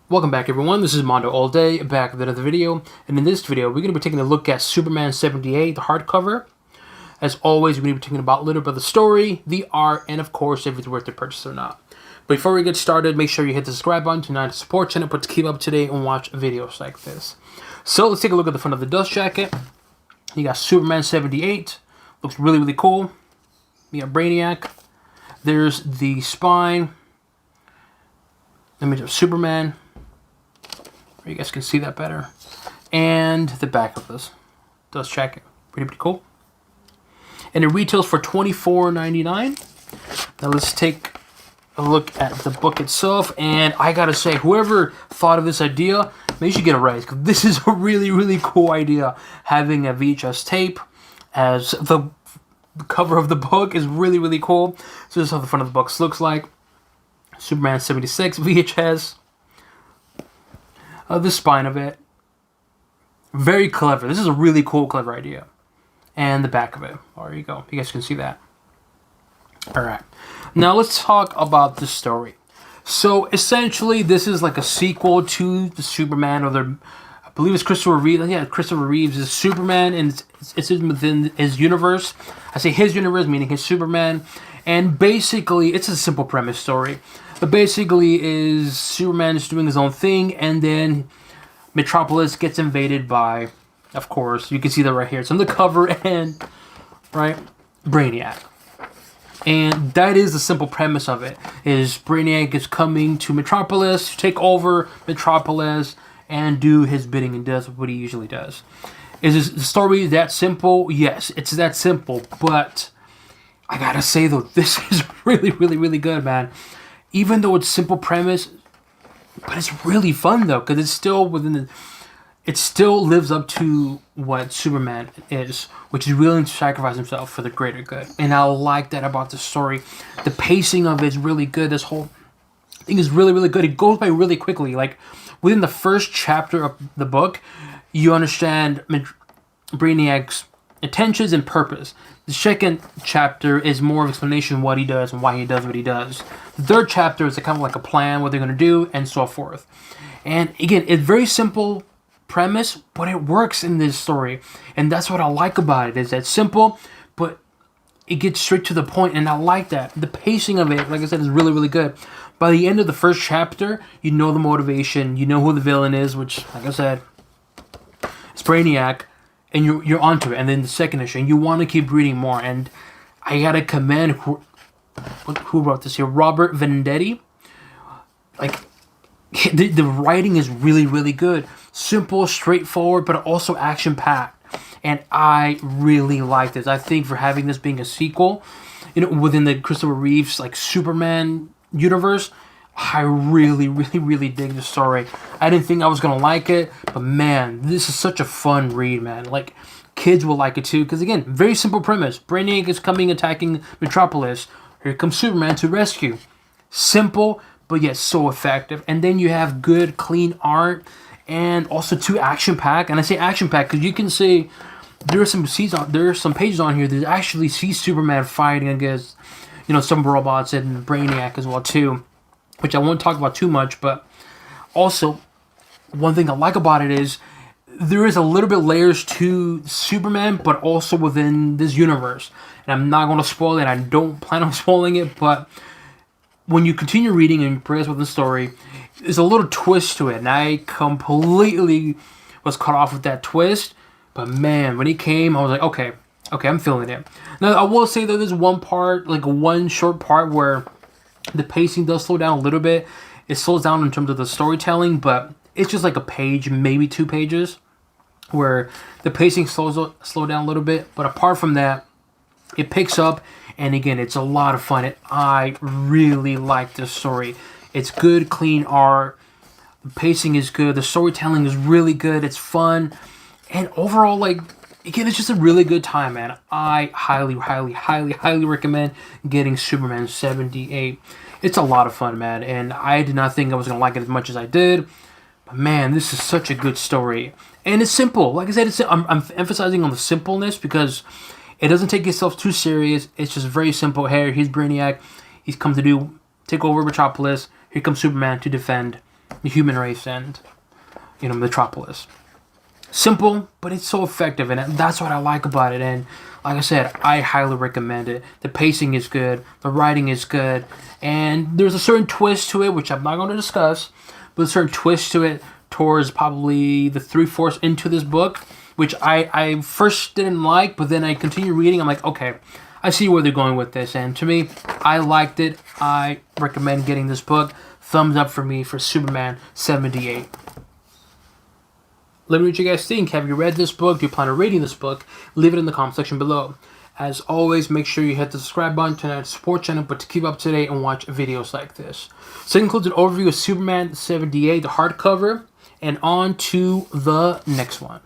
Welcome back, everyone. This is MandoAllDay, back with another video. And in this video, we're going to be taking a look at Superman 78, the hardcover. As always, we're going to be talking about a little bit of the story, the art, and of course, if it's worth the purchase or not. But before we get started, make sure you hit the subscribe button to support channel, but to keep up to date and watch videos like this. So let's take a look at the front of the dust jacket. You got Superman 78. Looks really, really cool. You got Brainiac. There's the spine. Image of Superman. You guys can see that better. And the back of this dust jacket. Pretty cool. And it retails for $24.99. Now let's take a look at the book itself. And I gotta say, whoever thought of this idea, they should get a raise. Because this is a really, really cool idea. Having a VHS tape as the cover of the book is really, really cool. So this is how the front of the book looks like. Superman 76 VHS. The spine of it. Very clever. This is a really cool, clever idea. And the back of it. There you go. You guys can see that. Alright. Now let's talk about the story. So essentially, this is like a sequel to the Superman, or I believe it's Christopher Reeve. Yeah, Christopher Reeves is Superman, and it's within his universe. I say his universe, meaning his Superman. And basically, it's a simple premise story. But basically is Superman's doing his own thing, and then Metropolis gets invaded by, of course, you can see that right here. It's on the cover, and, right, Brainiac. And that is the simple premise of it, is Brainiac is coming to Metropolis to take over Metropolis and do his bidding, and does what he usually does. Is the story that simple? Yes, it's that simple, but I gotta say, though, this is really, really, really good, man. Even though it's simple premise, but it's really fun, though, because it's still within the... It still lives up to what Superman is, which is willing to sacrifice himself for the greater good. And I like that about the story. The pacing of it is really good. This whole thing is really, really good. It goes by really quickly. Like, within the first chapter of the book, you understand Brainiac's intentions and purpose. The second chapter is more of explanation of what he does and why he does what he does. The third chapter is kind of like a plan, what they're going to do, and so forth. And again, it's very simple premise, but it works in this story. And that's what I like about it, is that simple, but it gets straight to the point, and I like that. The pacing of it, like I said, is really, really good. By the end of the first chapter, you know the motivation, you know who the villain is, which, like I said, it's Brainiac. And you're onto it. And then the second issue, and you want to keep reading more. And I gotta commend who wrote this here, Robert Venditti. Like, the writing is really, really good. Simple, straightforward, but also action-packed. And I really like this. I think for having this being a sequel, within the Christopher Reeves like Superman universe, I really, really, really dig the story. I didn't think I was going to like it, but man, this is such a fun read, man. Like, kids will like it too, because again, very simple premise. Brainiac is coming, attacking Metropolis. Here comes Superman to rescue. Simple, but yet so effective. And then you have good, clean art, and also too action-packed. And I say action-packed because you can see there are some pages on here that actually see Superman fighting against, some robots and Brainiac as well too, which I won't talk about too much. But also, one thing I like about it is there is a little bit layers to Superman, but also within this universe. And I'm not going to spoil it. I don't plan on spoiling it, but when you continue reading and progress with the story, there's a little twist to it. And I completely was caught off with that twist. But man, when it came, I was like, okay, I'm feeling it. Now, I will say that there's one part, like one short part where the pacing does slow down a little bit. It slows down in terms of the storytelling, but it's just like a page, maybe 2 pages, where the pacing slows down a little bit. But apart from that, it picks up, and again, it's a lot of fun. I really like this story. It's good, clean art. The pacing is good. The storytelling is really good. It's fun. And overall, like, again, it's just a really good time, man. I highly, highly, highly, highly recommend getting Superman 78. It's a lot of fun, man. And I did not think I was going to like it as much as I did. But, man, this is such a good story. And it's simple. Like I said, I'm emphasizing on the simpleness because it doesn't take itself too serious. It's just very simple. Here, he's Brainiac. He's come to take over Metropolis. Here comes Superman to defend the human race and, Metropolis. Simple, but it's so effective, and that's what I like about it. And like I said, I highly recommend it. The pacing is good, the writing is good, and there's a certain twist to it, which I'm not going to discuss, but a certain twist to it towards probably the 3/4 into this book, which I first didn't like, but then I continue reading. I'm like, okay, I see where they're going with this, and to me, I liked it. I recommend getting this book. Thumbs up for me for Superman 78. Let me know what you guys think. Have you read this book? Do you plan on reading this book? Leave it in the comment section below. As always, make sure you hit the subscribe button to our support channel, but to keep up to date and watch videos like this. So that includes an overview of Superman 78, the hardcover, and on to the next one.